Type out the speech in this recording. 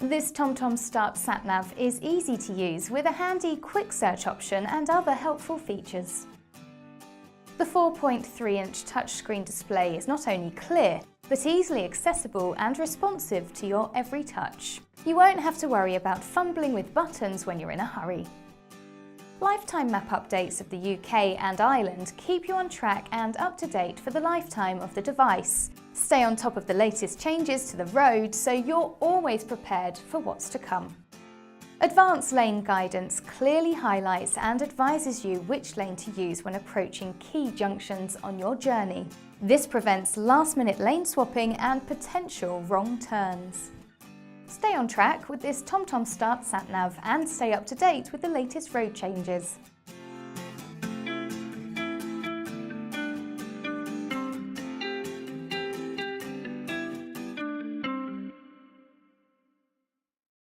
This TomTom Start sat-nav is easy to use with a handy quick search option and other helpful features. The 4.3-inch touchscreen display is not only clear, but easily accessible and responsive to your every touch. You won't have to worry about fumbling with buttons when you're in a hurry. Lifetime map updates of the UK and Ireland keep you on track and up to date for the lifetime of the device. Stay on top of the latest changes to the road so you're always prepared for what's to come. Advanced lane guidance clearly highlights and advises you which lane to use when approaching key junctions on your journey. This prevents last-minute lane swapping and potential wrong turns. Stay on track with this TomTom Start sat-nav and stay up to date with the latest road changes.